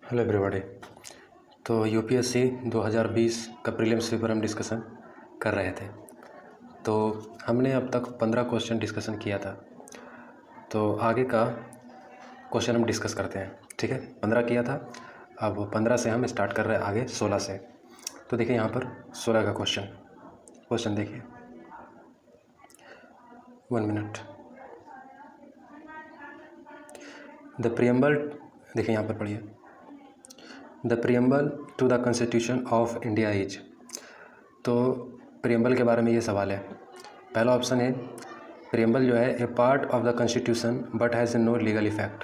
Hello everybody. तो UPSC 2020 का prelims paper हम डिस्कशन कर रहे थे। तो हमने अब तक 15 क्वेश्चन डिस्कशन किया था। तो आगे का क्वेश्चन हम डिस्कस करते हैं। ठीक है, 15 किया था, अब 15 से हम स्टार्ट कर रहे हैं आगे 16 से। तो देखिए यहाँ पर 16 का क्वेश्चन देखिए, 1 मिनट। द प्रियम्बल, देखिए यहाँ पर पढ़िए, the preamble to the constitution of India is. तो प्रियम्बल के बारे में ये सवाल है। पहला ऑप्शन है प्रियम्बल जो है a part of the constitution but has no legal effect.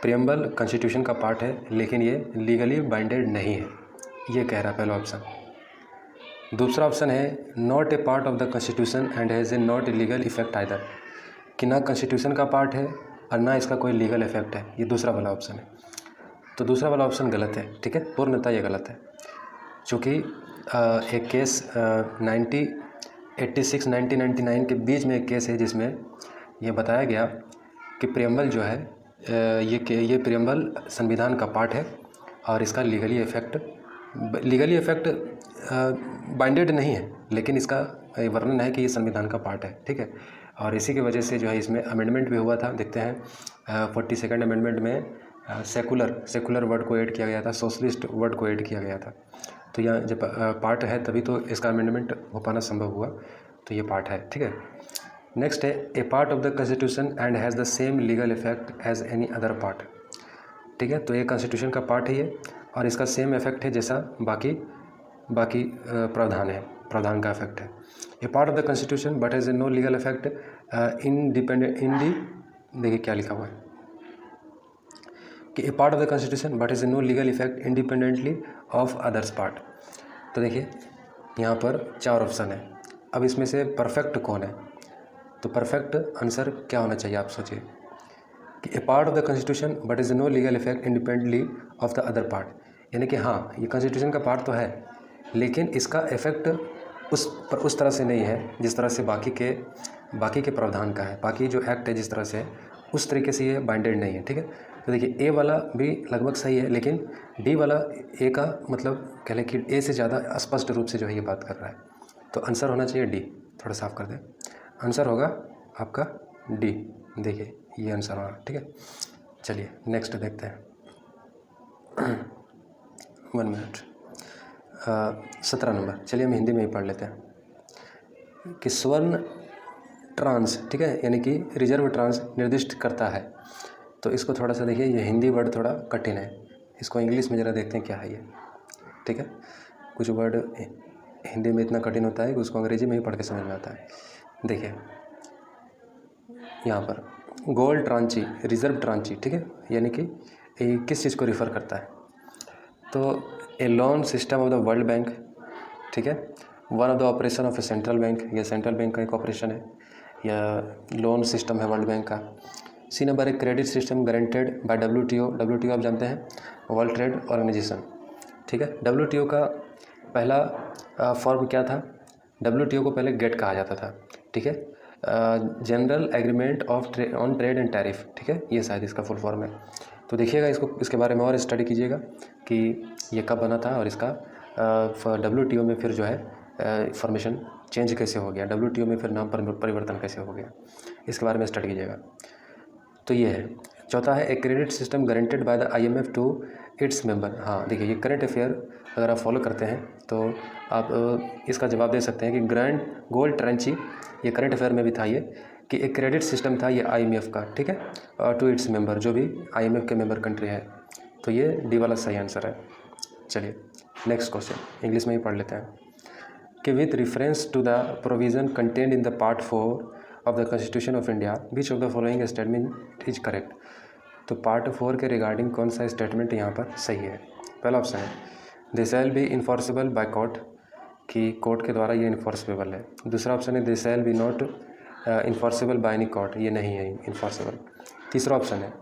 Preamble constitution का पार्ट है लेकिन ये लीगली बाइंडेड नहीं है, ये कह रहा है पहला ऑप्शन। दूसरा ऑप्शन है not a part of the constitution and has a not legal effect either, कि ना कॉन्स्टिट्यूशन का पार्ट है और ना इसका कोई लीगल इफेक्ट है। ये दूसरा वाला ऑप्शन है। तो दूसरा वाला ऑप्शन गलत है। ठीक है, पूर्णतः ये गलत है, चूँकि एक केस 1999 के बीच में एक केस है जिसमें ये बताया गया कि प्रियम्बल जो है ये प्रियम्बल संविधान का पार्ट है और इसका लीगली इफेक्ट बाइंडेड नहीं है, लेकिन इसका वर्णन है कि ये संविधान का पार्ट है। ठीक है, और इसी की वजह से जो है इसमें अमेंडमेंट भी हुआ था। देखते हैं 42nd अमेंडमेंट में सेकुलर वर्ड को ऐड किया गया था, सोशलिस्ट वर्ड को ऐड किया गया था। तो यहाँ जब पार्ट है तभी तो इसका अमेंडमेंट हो पाना संभव हुआ, तो ये पार्ट है। ठीक है, नेक्स्ट है a part of the constitution and has the same legal effect as any other part. ठीक है, तो ये कॉन्स्टिट्यूशन का पार्ट है ये, और इसका सेम इफेक्ट है जैसा बाकी प्रावधान का इफेक्ट है। A part of the constitution but has no legal effect देखिए क्या लिखा हुआ है कि a part of the constitution but is no legal effect independently of others part. तो देखिए यहाँ पर 4 ऑप्शन है। अब इसमें से परफेक्ट कौन है? तो परफेक्ट आंसर क्या होना चाहिए, आप सोचिए कि a part of the constitution but is no legal effect independently of the other part, यानी कि हाँ ये कॉन्स्टिट्यूशन का पार्ट तो है लेकिन इसका इफेक्ट उस तरह से नहीं है जिस तरह से बाकी के प्रावधान का है। बाकी जो एक्ट है जिस तरह से उस तरीके से ये बाइंडेड नहीं है। ठीक है, तो देखिए ए वाला भी लगभग सही है, लेकिन डी वाला ए का मतलब कह लें कि ए से ज़्यादा स्पष्ट रूप से जो है ये बात कर रहा है। तो आंसर होना चाहिए डी। थोड़ा साफ कर दें, आंसर होगा आपका डी। देखिए ये आंसर होगा। ठीक है, चलिए नेक्स्ट देखते हैं 1 मिनट। 17 नंबर, चलिए हम हिंदी में ही पढ़ लेते हैं कि स्वर्ण ट्रांस, ठीक है, यानी कि रिजर्व ट्रांस निर्दिष्ट करता है। तो इसको थोड़ा सा देखिए, ये हिंदी वर्ड थोड़ा कठिन है, इसको इंग्लिश में ज़रा देखते हैं क्या है ये। ठीक है, कुछ वर्ड हिंदी में इतना कठिन होता है कि उसको अंग्रेजी में ही पढ़ के समझ में आता है। देखिए यहाँ पर गोल्ड ट्रांची, रिजर्व ट्रांची, ठीक है, यानी कि ये किस चीज़ को रिफ़र करता है? तो a loan system of the world bank, ठीक है, one of the operation of a central bank, या सेंट्रल बैंक का एक ऑपरेशन है या लोन सिस्टम है वर्ल्ड बैंक का। सी नंबर है credit system guaranteed by WTO आप जानते हैं, वर्ल्ड ट्रेड ऑर्गेनाइजेशन। ठीक है, WTO का पहला फॉर्म क्या था? WTO को पहले गेट कहा जाता था। ठीक है, general agreement on trade and tariff. ठीक है, ये शायद इसका फुल फॉर्म है। तो देखिएगा इसके बारे में और स्टडी कीजिएगा कि ये कब बना था और इसका WTO में फिर जो है फॉर्मेशन चेंज कैसे हो गया, WTO में फिर नाम परिवर्तन कैसे हो गया, इसके बारे में स्टडी कीजिएगा। तो ये है। चौथा है a credit system guaranteed by the IMF to its member. हाँ देखिए, ये करंट अफेयर अगर आप फॉलो करते हैं तो आप इसका जवाब दे सकते हैं कि ग्रैंड गोल्ड ट्रेंची, ये करंट अफेयर में भी था ये, कि एक क्रेडिट सिस्टम था ये IMF का। ठीक है, टू इट्स मेंबर, जो भी IMF के मेंबर कंट्री है। तो ये डी वाला सही आंसर है। चलिए नेक्स्ट क्वेश्चन इंग्लिश में ही पढ़ लेते हैं कि with reference to the provision content in the part 4 of the constitution of India which of the following statement is correct. तो पार्ट 4 के रिगार्डिंग कौन सा स्टेटमेंट यहाँ पर सही है? पहला ऑप्शन है they shall be enforceable by court, कि कोर्ट के द्वारा ये इन्फोर्सेबल है। दूसरा ऑप्शन है they shall be not enforceable by any court, ये नहीं है इन्फोर्सेबल। तीसरा ऑप्शन है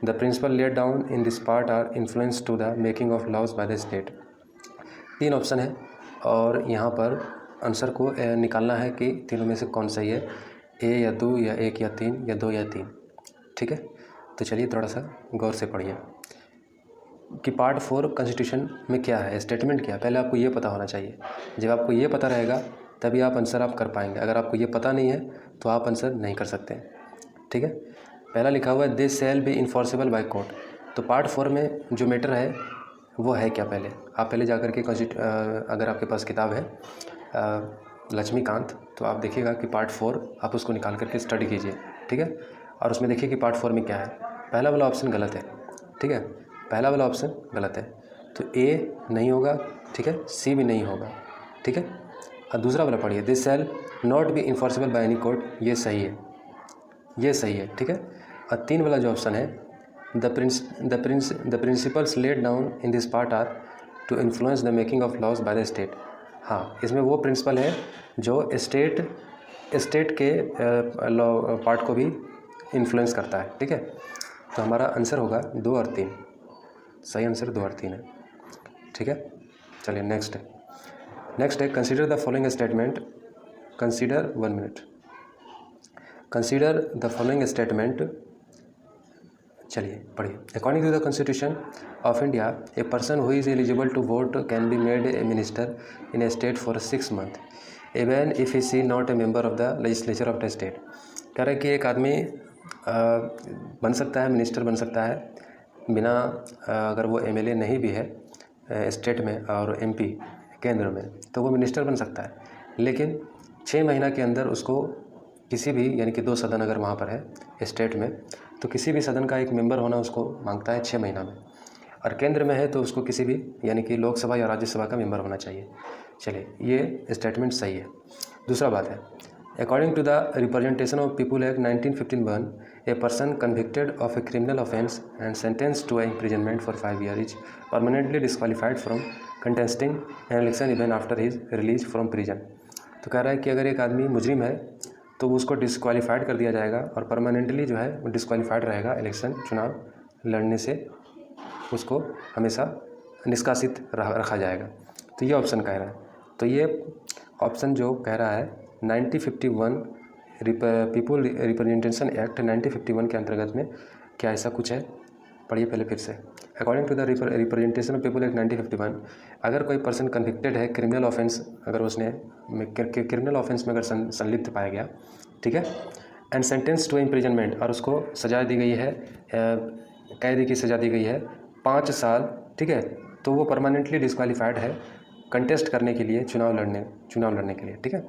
the principle laid down in this part are influence to the making of laws by the state. 3 option है और यहाँ पर आंसर को निकालना है कि तीनों में से कौन सही है, ए या 2 या 1 या 3 या 2 या 3। ठीक है, तो चलिए थोड़ा सा गौर से पढ़िए। कि पार्ट 4 कॉन्स्टिट्यूशन में क्या है, स्टेटमेंट क्या है, पहले आपको ये पता होना चाहिए। जब आपको ये पता रहेगा तभी आप आंसर आप कर पाएंगे। अगर आपको ये पता नहीं है तो आप आंसर नहीं कर सकते। ठीक है, पहला लिखा हुआ है this shall be enforceable by court. तो पार्ट 4 में जो मैटर है वो है क्या, पहले आप पहले जाकर के अगर आपके पास किताब है लक्ष्मीकांत, तो आप देखिएगा कि पार्ट 4 आप उसको निकाल करके स्टडी कीजिए। ठीक है, और उसमें देखिए कि पार्ट 4 में क्या है। पहला वाला ऑप्शन गलत है। ठीक है, पहला वाला ऑप्शन गलत है, तो ए नहीं होगा। ठीक है, सी भी नहीं होगा। ठीक है, और दूसरा वाला पढ़िए this shall not be enforceable by any court, ये सही है, ये सही है। ठीक है, और 3 वाला जो ऑप्शन है the principles laid down in this part are to influence the making of laws by the state. हाँ, इसमें वो प्रिंसिपल है जो स्टेट के लॉ पार्ट को भी इन्फ्लुएंस करता है। ठीक है, तो हमारा आंसर होगा 2 और 3। सही आंसर 2 और 3 है। ठीक है, चलिए नेक्स्ट है consider the following statement. Consider 1 minute. Consider the following statement. चलिए पढ़िए। According to the constitution of India a person who is eligible to vote can be made a minister in a state for 6 month even if he see not a member of the legislature of the state. कह रहा है कि एक आदमी बन सकता है, minister बन सकता है बिना अगर वो एमएलए नहीं भी है स्टेट में और एमपी केंद्र में, तो वो मिनिस्टर बन सकता है। लेकिन 6 महीना के अंदर उसको किसी भी, यानी कि 2 सदन अगर वहाँ पर है स्टेट में, तो किसी भी सदन का एक मेंबर होना उसको मांगता है 6 महीना में। और केंद्र में है तो उसको किसी भी, यानी कि लोकसभा या राज्यसभा का मेंबर होना चाहिए। चलिए, ये स्टेटमेंट सही है। दूसरा बात है according to the representation of people act 1951 a person convicted of a criminal offence and sentenced to imprisonment for 5 year is permanently disqualified from contesting an election even after his release from prison. तो कह रहा है कि अगर एक आदमी मुजरिम है तो उसको डिस्क्वालीफाइड कर दिया जाएगा और परमानेंटली जो है वो डिस्क्वालीफाइड रहेगा इलेक्शन चुनाव लड़ने से, उसको हमेशा निष्कासित रखा जाएगा। तो ये ऑप्शन कह रहा है। तो ये ऑप्शन जो कह रहा है 1951 पीपुल रिप्रेजेंटेशन एक्ट 1951 के अंतर्गत में क्या ऐसा कुछ है? पढ़िए पहले फिर से। According to the representation of people act 1951, अगर कोई पर्सन कन्विक्टेड है क्रिमिनल ऑफेंस, अगर उसने क्रिमिनल ऑफेंस में अगर संलिप्त पाया गया, ठीक है, एंड सेंटेंस टू इम्प्रिजनमेंट, और उसको सजा दी गई है, कैद की सज़ा दी गई है 5 साल, ठीक है, तो वो परमानेंटली डिस्क्वालीफाइड है कंटेस्ट करने के लिए, चुनाव लड़ने के लिए। ठीक है,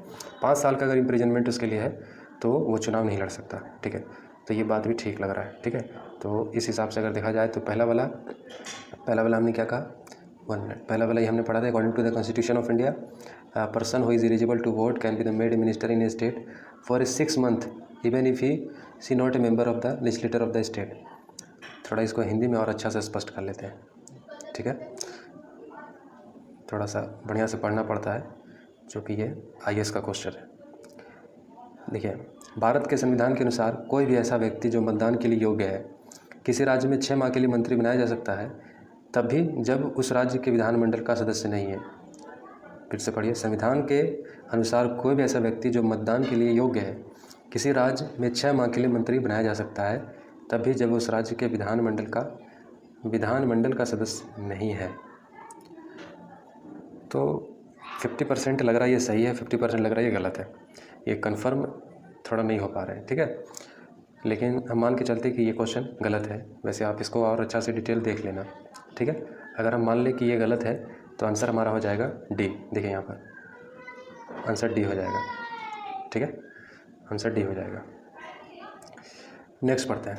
5 साल का अगर इम्प्रिजनमेंट उसके लिए है तो वो चुनाव नहीं लड़ सकता। ठीक है, तो ये बात भी ठीक लग रहा है। ठीक है, तो इस हिसाब से अगर देखा जाए तो पहला वाला हमने क्या कहा, 1 मिनट, पहला वाला ही हमने पढ़ा था। According to the constitution of India person who is eligible to vote can be the made minister in a state for 6 month even if he see not a member of the legislator of the state. थोड़ा इसको हिंदी में और अच्छा से स्पष्ट कर लेते हैं। ठीक है, थोड़ा सा बढ़िया से पढ़ना पड़ता है क्योंकि ये IAS का क्वेश्चन है। देखिए, भारत के संविधान के अनुसार कोई भी ऐसा व्यक्ति जो मतदान के लिए योग्य है किसी राज्य में 6 माह के लिए मंत्री बनाया जा सकता है, तब भी जब उस राज्य के विधानमंडल का सदस्य नहीं है। फिर से पढ़िए। संविधान के अनुसार कोई भी ऐसा व्यक्ति जो मतदान के लिए योग्य है किसी राज्य में 6 माह के लिए मंत्री बनाया जा सकता है, तब भी जब उस राज्य के विधानमंडल का सदस्य नहीं है। तो 50% लग रहा है ये सही है, 50% लग रहा है ये गलत है। ये कंफर्म थोड़ा नहीं हो पा रहा है। ठीक है, लेकिन हम मान के चलते कि ये क्वेश्चन गलत है। वैसे आप इसको और अच्छा से डिटेल देख लेना। ठीक है, अगर हम मान लें कि ये गलत है तो आंसर हमारा हो जाएगा डी। देखिए यहाँ पर आंसर डी हो जाएगा। ठीक है, आंसर डी हो जाएगा। नेक्स्ट पढ़ते हैं।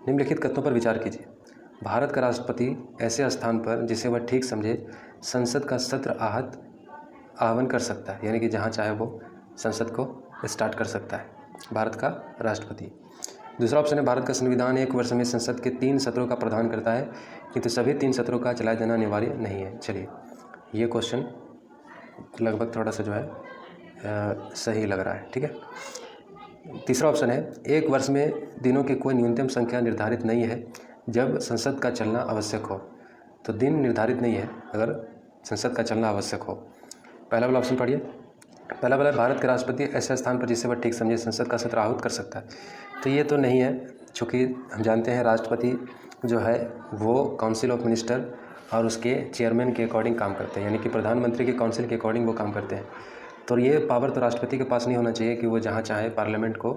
निम्नलिखित कथनों पर विचार कीजिए। भारत का राष्ट्रपति ऐसे स्थान पर जिसे वह ठीक समझे संसद का सत्र आहवान कर सकता है, यानी कि जहाँ चाहे वो संसद को स्टार्ट कर सकता है भारत का राष्ट्रपति। दूसरा ऑप्शन है भारत का संविधान 1 वर्ष में संसद के 3 सत्रों का प्रावधान करता है, किंतु सभी 3 सत्रों का चलाया जाना अनिवार्य नहीं है। चलिए, ये क्वेश्चन लगभग थोड़ा सा जो है सही लग रहा है। ठीक है, तीसरा ऑप्शन है 1 वर्ष में दिनों की कोई न्यूनतम संख्या निर्धारित नहीं है जब संसद का चलना आवश्यक हो। तो दिन निर्धारित नहीं है अगर संसद का चलना आवश्यक हो। पहला वाला ऑप्शन पढ़िए। पहला वाला भारत के राष्ट्रपति ऐसे स्थान पर जिसे वह ठीक समझे संसद का सत्र आहूत कर सकता है। तो ये तो नहीं है, चूँकि हम जानते हैं राष्ट्रपति जो है वो काउंसिल ऑफ मिनिस्टर और उसके चेयरमैन के अकॉर्डिंग काम करते हैं, यानी कि प्रधानमंत्री के काउंसिल के अकॉर्डिंग वो काम करते हैं। तो ये पावर तो राष्ट्रपति के पास नहीं होना चाहिए कि वो जहाँ चाहे पार्लियामेंट को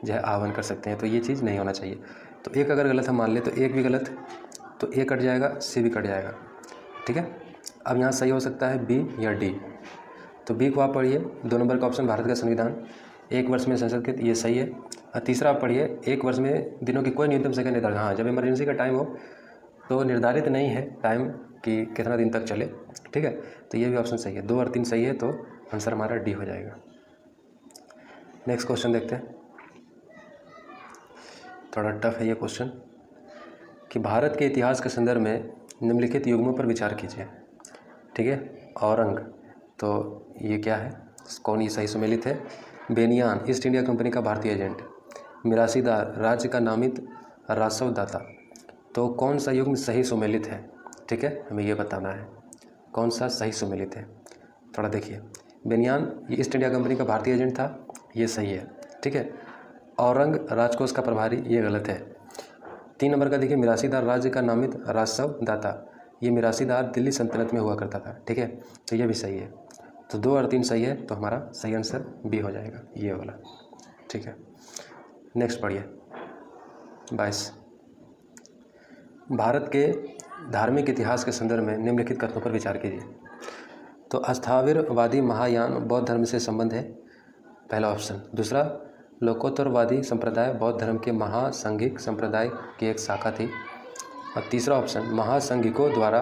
जो है आह्वान कर सकते हैं, तो ये चीज़ नहीं होना चाहिए। तो एक अगर गलत हम मान ले तो एक भी गलत, तो ए कट जाएगा, सी भी कट जाएगा, ठीक है। अब यहाँ सही हो सकता है बी या डी। तो बी को आप पढ़िए, 2 नंबर का ऑप्शन भारत का संविधान 1 वर्ष में संशोधित, ये सही है। और तीसरा आप पढ़िए 1 वर्ष में दिनों की कोई न्यूनतम संख्या निर्धारित, हाँ जब इमरजेंसी का टाइम हो तो निर्धारित नहीं है टाइम कि कितना दिन तक चले, ठीक है। तो ये भी ऑप्शन सही है, 2 और 3 सही है, तो आंसर हमारा डी हो जाएगा। नेक्स्ट क्वेश्चन देखते हैं, थोड़ा टफ है ये क्वेश्चन, कि भारत के इतिहास के संदर्भ में निम्नलिखित युग्मों पर विचार कीजिए, ठीक है। औरंग, तो ये क्या है, कौन ये सही सुमेलित है। बेनियान, ईस्ट इंडिया कंपनी का भारतीय एजेंट। मिरासीदार, राज्य का नामित राजस्वदाता। तो कौन सा युग्म सही सुमेलित है, ठीक है, हमें ये बताना है कौन सा सही सुमेलित है। थोड़ा देखिए, बेनियान ये ईस्ट इंडिया कंपनी का भारतीय एजेंट था, ये सही है, ठीक है। औरंग राजकोष का प्रभारी, ये गलत है। 3 नंबर का देखिए, मिरासीदार राज्य का नामित राजस्वदाता, ये मिरासीदार दिल्ली सल्तनत में हुआ करता था, ठीक है, तो ये भी सही है। तो 2 और 3 सही है, तो हमारा सही आंसर बी हो जाएगा, ये वाला, ठीक है। नेक्स्ट पढ़िए 22, भारत के धार्मिक इतिहास के संदर्भ में निम्नलिखित कथनों पर विचार कीजिए। तो अस्थाविरवादी महायान बौद्ध धर्म से संबंध है, पहला ऑप्शन। दूसरा, लोकोत्तरवादी संप्रदाय बौद्ध धर्म के महासंघिक संप्रदाय की एक शाखा थी। और तीसरा ऑप्शन, महासंघिकों द्वारा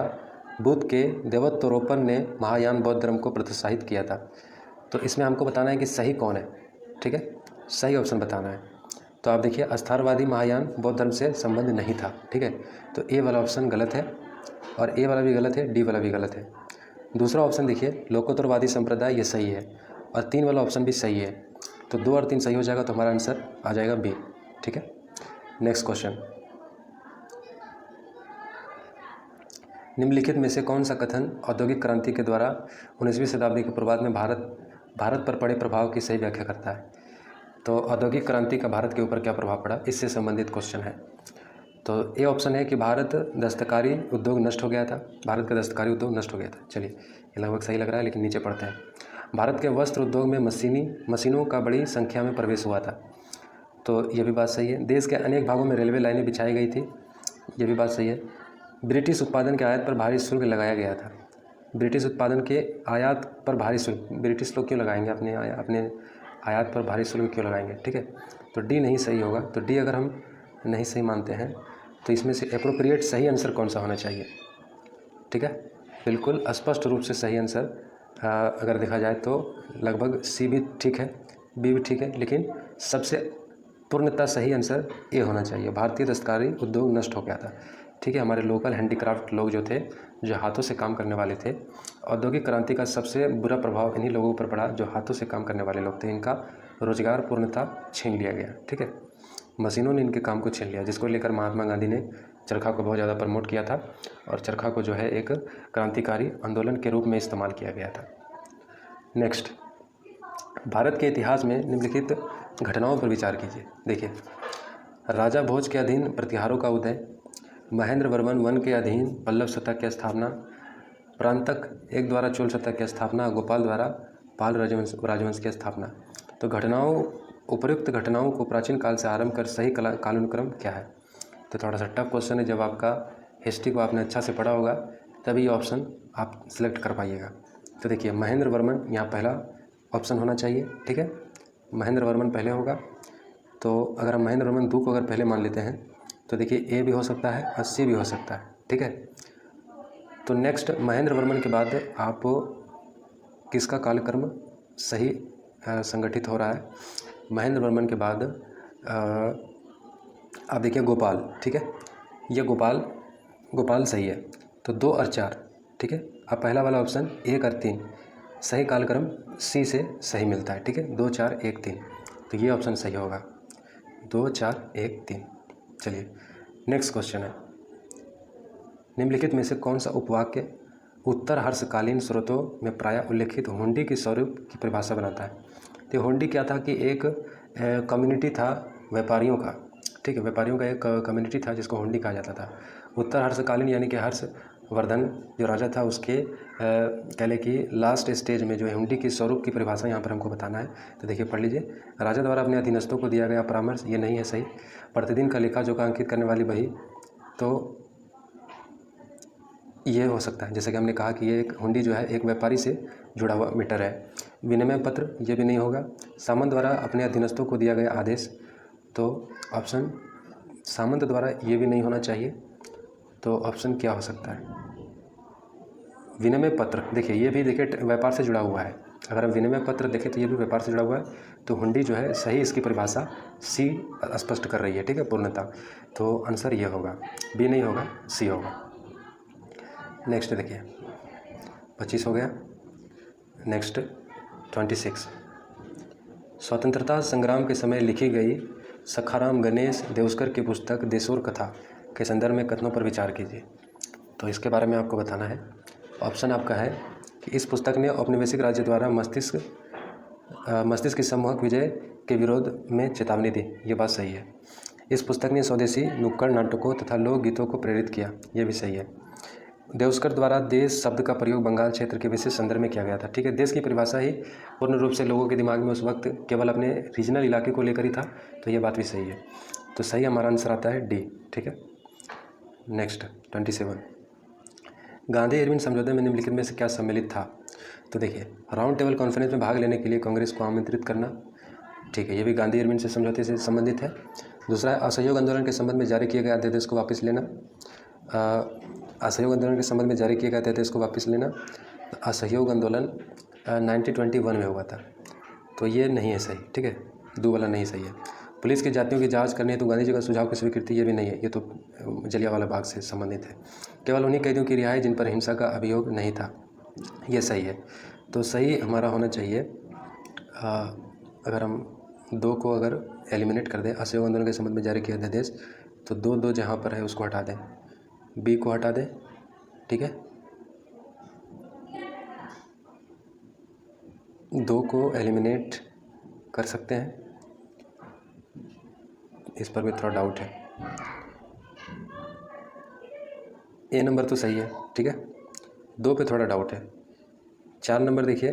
बुद्ध के देवत्वरोपण ने महायान बौद्ध धर्म को प्रोत्साहित किया था। तो इसमें हमको बताना है कि सही कौन है, ठीक है, सही ऑप्शन बताना है। तो आप देखिए, अस्थावरवादी महायान बौद्ध धर्म से संबंध नहीं था, ठीक है, तो ए वाला ऑप्शन गलत है, और ए वाला भी गलत है, डी वाला भी गलत है। दूसरा ऑप्शन देखिए, लोकोत्तरवादी संप्रदाय, ये सही है, और 3 वाला ऑप्शन भी सही है। तो 2 और 3 सही हो जाएगा, तो हमारा आंसर आ जाएगा बी, ठीक है। नेक्स्ट क्वेश्चन, निम्नलिखित में से कौन सा कथन औद्योगिक क्रांति के द्वारा 19वीं शताब्दी के पूर्वार्ध में भारत पर पड़े प्रभाव की सही व्याख्या करता है। तो औद्योगिक क्रांति का भारत के ऊपर क्या प्रभाव पड़ा, इससे संबंधित क्वेश्चन है। तो ए ऑप्शन है कि भारत दस्तकारी उद्योग नष्ट हो गया था, भारत का दस्तकारी उद्योग नष्ट हो गया था। चलिए, ये लगभग सही लग रहा है, लेकिन नीचे पढ़ते हैं। भारत के वस्त्र उद्योग में मशीनों का बड़ी संख्या में प्रवेश हुआ था, तो ये भी बात सही है। देश के अनेक भागों में रेलवे लाइनें बिछाई गई थी, ये भी बात सही है। ब्रिटिश उत्पादन के आयात पर भारी शुल्क लगाया गया था, ब्रिटिश उत्पादन के आयात पर भारी शुल्क, ब्रिटिश लोग क्यों लगाएंगे अपने आयात पर भारी शुल्क क्यों लगाएंगे, ठीक है। तो डी नहीं सही होगा। तो डी अगर हम नहीं सही मानते हैं, तो इसमें से एप्रोप्रिएट सही आंसर कौन सा होना चाहिए, ठीक है। बिल्कुल स्पष्ट रूप से सही आंसर अगर देखा जाए तो लगभग सी भी ठीक है, बी भी ठीक है, लेकिन सबसे पूर्णतः सही आंसर ए होना चाहिए। भारतीय दस्तकारी उद्योग नष्ट हो गया था, ठीक है। हमारे लोकल हैंडीक्राफ्ट लोग जो थे, जो हाथों से काम करने वाले थे, औद्योगिक क्रांति का सबसे बुरा प्रभाव इन्हीं लोगों पर पड़ा जो हाथों से काम करने वाले लोग थे। इनका रोजगार पूर्णतः छीन लिया गया, ठीक है, मशीनों ने इनके काम को छीन लिया, जिसको लेकर महात्मा गांधी ने चरखा को बहुत ज़्यादा प्रमोट किया था, और चरखा को जो है एक क्रांतिकारी आंदोलन के रूप में इस्तेमाल किया गया था। नेक्स्ट, भारत के इतिहास में निम्नलिखित घटनाओं पर विचार कीजिए। देखिए, राजा भोज के अधीन प्रतिहारों का उदय, महेंद्र वर्मन वन के अधीन पल्लव सत्ता की स्थापना, प्रांतक एक द्वारा चोल सत्ता की स्थापना, गोपाल द्वारा पाल राजवंश की स्थापना। तो उपर्युक्त घटनाओं को प्राचीन काल से आरंभ कर सही कालानुक्रम क्या है। तो थोड़ा सा टफ क्वेश्चन है, जब आपका हिस्ट्री को आपने अच्छा से पढ़ा होगा तभी ये ऑप्शन आप सिलेक्ट कर पाइएगा। तो देखिए, महेंद्र वर्मन यहाँ पहला ऑप्शन होना चाहिए, ठीक है, महेंद्र वर्मन पहले होगा। तो अगर हम महेंद्र वर्मन 2 को अगर पहले मान लेते हैं, तो देखिए ए भी हो सकता है और सी भी हो सकता है, ठीक है। तो नेक्स्ट, महेंद्र वर्मन के बाद आप किसका कालक्रम सही संगठित हो रहा है। महेंद्र वर्मन के बाद आप देखिए गोपाल, ठीक है, ये गोपाल सही है। तो 2 और 4, ठीक है। अब पहला वाला ऑप्शन 1 और 3 सही कालक्रम सी से सही मिलता है, ठीक है, 2 4 1 3, तो ये ऑप्शन सही होगा, 2 4 1 3। चलिए, नेक्स्ट क्वेश्चन है, निम्नलिखित में से कौन सा उपवाक्य उत्तर हर्षकालीन स्रोतों में प्रायः उल्लेखित हुंडी के स्वरूप की परिभाषा बनाता है। तो हुंडी क्या था कि एक कम्युनिटी था व्यापारियों का, ठीक है, व्यापारियों का एक कम्युनिटी था जिसको हुंडी कहा जाता था। उत्तर हर्षकालीन यानी कि हर्षवर्धन जो राजा था उसके कह लें कि लास्ट स्टेज में जो है हुंडी के स्वरूप की परिभाषा यहाँ पर हमको बताना है। तो देखिए पढ़ लीजिए। राजा द्वारा अपने अधीनस्थों को दिया गया परामर्श, ये नहीं है सही। प्रतिदिन का लेखा जोखा अंकित करने वाली बही, तो ये हो सकता है, जैसे कि हमने कहा कि ये एक हुंडी जो है एक व्यापारी से जुड़ा हुआ मीटर है। विनिमय पत्र, ये भी नहीं होगा। सामंत द्वारा अपने अधीनस्थों को दिया गया आदेश, तो ऑप्शन सामंत द्वारा ये भी नहीं होना चाहिए। तो ऑप्शन क्या हो सकता है? विनिमय पत्र, देखिए ये भी देखिए व्यापार से जुड़ा हुआ है। अगर हम विनिमय पत्र देखें तो ये भी व्यापार से जुड़ा हुआ है। तो हुंडी जो है सही, इसकी परिभाषा सी स्पष्ट कर रही है, ठीक है, पूर्णता। तो आंसर ये होगा, बी नहीं होगा, सी होगा। नेक्स्ट देखिए 25 हो गया। नेक्स्ट 26, स्वतंत्रता संग्राम के समय लिखी गई सखाराम गणेश देउस्कर की पुस्तक देशोर कथा के संदर्भ में कथनों पर विचार कीजिए। तो इसके बारे में आपको बताना है। ऑप्शन आपका है कि इस पुस्तक ने औपनिवेशिक राज्य द्वारा मस्तिष्क की सम्मोहक विजय के विरोध में चेतावनी दी, ये बात सही है। इस पुस्तक ने स्वदेशी नुक्कड़ नाटकों तथा लोकगीतों को प्रेरित किया, ये भी सही है। देउस्कर द्वारा देश शब्द का प्रयोग बंगाल क्षेत्र के विशेष संदर्भ में किया गया था, ठीक है। देश की परिभाषा ही पूर्ण रूप से लोगों के दिमाग में उस वक्त केवल अपने रीजनल इलाके को लेकर ही था, तो ये बात भी सही है। तो सही हमारा आंसर आता है डी, ठीक है। नेक्स्ट 27, गांधी इरविन समझौते में निम्नलिखित में से क्या सम्मिलित था? तो देखिए राउंड टेबल कॉन्फ्रेंस में भाग लेने के लिए कांग्रेस को आमंत्रित करना, ठीक है, ये भी गांधी इरविन से समझौते से संबंधित है। दूसरा है असहयोग आंदोलन के संबंध में जारी किए गए अध्यादेश को वापस लेना। असहयोग आंदोलन के संबंध में जारी किए गए अध्यादेश को वापस लेना। असहयोग आंदोलन 1921 में हुआ था, तो ये नहीं है सही, ठीक है, दो वाला नहीं सही है। पुलिस की जातियों की जांच करनी है तो गांधी जी का सुझाव की स्वीकृति, ये भी नहीं है, ये तो जलियांवाला बाग से संबंधित है। केवल उन्हीं कैदियों की रिहाई जिन पर हिंसा का अभियोग नहीं था, ये सही है। तो सही हमारा होना चाहिए, अगर हम दो को अगर एलिमिनेट कर दें, असहयोग आंदोलन के संबंध में जारी किया अध्यादेश, तो दो जहाँ पर है उसको हटा दें, बी को हटा दें, ठीक है, दो को एलिमिनेट कर सकते हैं, इस पर भी थोड़ा डाउट है। ए नंबर तो सही है, ठीक है, दो पे थोड़ा डाउट है। 4 नंबर देखिए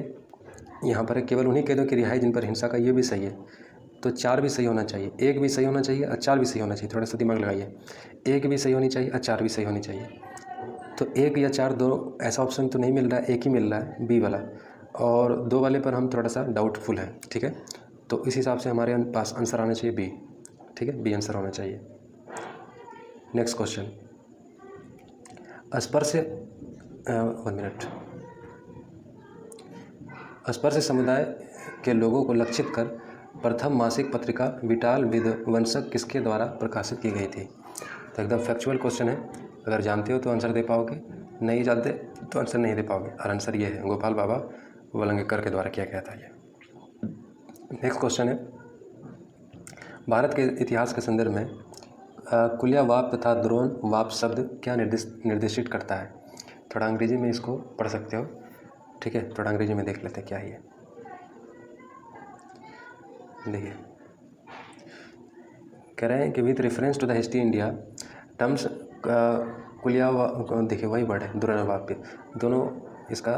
यहाँ पर है केवल उन्हीं कैदियों की रिहाई जिन पर हिंसा का, ये भी सही है। तो 4 भी सही होना चाहिए, 1 भी सही होना चाहिए और 4 भी सही होना चाहिए। थोड़ा सा दिमाग लगाइए, 1 भी सही होनी चाहिए और 4 भी सही होनी चाहिए। तो 1 या 4 दो ऐसा ऑप्शन तो नहीं मिल रहा है, एक ही मिल रहा है, बी वाला, और 2 वाले पर हम थोड़ा सा डाउटफुल हैं, ठीक है। तो इस हिसाब से हमारे पास आंसर आना चाहिए बी, ठीक है, बी आंसर होना चाहिए। नेक्स्ट क्वेश्चन, स्पर्श 1 मिनट, स्पर्श समुदाय के लोगों को लक्षित कर प्रथम मासिक पत्रिका विटाल विध्वंसक किसके द्वारा प्रकाशित की गई थी? तो एकदम फैक्चुअल क्वेश्चन है, अगर जानते हो तो आंसर दे पाओगे, नहीं जानते तो आंसर नहीं दे पाओगे। और आंसर ये है, गोपाल बाबा वलंगकर के द्वारा किया गया था ये। नेक्स्ट क्वेश्चन है, भारत के इतिहास के संदर्भ में कुलिया वाप तथा द्रोण वाप शब्द क्या निर्देशित करता है? थोड़ा अंग्रेजी में इसको पढ़ सकते हो, ठीक है, थोड़ा अंग्रेजी में देख लेते हैं क्या है ये। देखिए कह रहे हैं कि with reference to the history India terms कुलिया, देखिए वही वर्ड है द्रोण वाप पे, दोनों इसका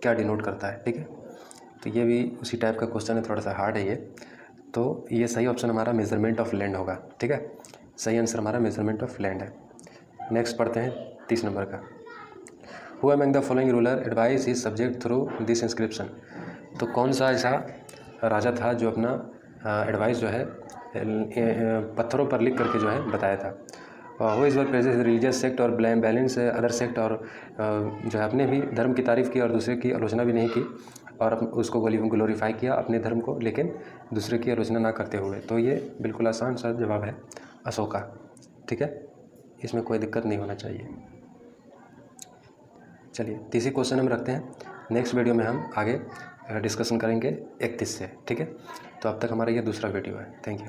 क्या डिनोट करता है, ठीक है। तो ये भी उसी टाइप का क्वेश्चन है, थोड़ा सा हार्ड है ये। तो ये सही ऑप्शन हमारा मेजरमेंट ऑफ लैंड होगा, ठीक है, सही आंसर हमारा मेजरमेंट ऑफ लैंड है। नेक्स्ट पढ़ते हैं 30 नंबर का, who among the following ruler advice is subject through this inscription? तो कौन सा ऐसा राजा था जो अपना एडवाइस जो है पत्थरों पर लिख करके जो है बताया था? Who is were presence religious sect और बैलेंस अदर सेक्ट, और जो है अपने भी धर्म की तारीफ़ की और दूसरे की आलोचना भी नहीं की, और उसको ग्लोरीफाई किया अपने धर्म को, लेकिन दूसरे की आलोचना ना करते हुए। तो ये बिल्कुल आसान सा जवाब है, अशोका, ठीक है, इसमें कोई दिक्कत नहीं होना चाहिए। चलिए 30 क्वेश्चन हम रखते हैं, नेक्स्ट वीडियो में हम आगे डिस्कशन करेंगे 31 से, ठीक है। तो अब तक हमारा ये दूसरा वीडियो है, थैंक यू।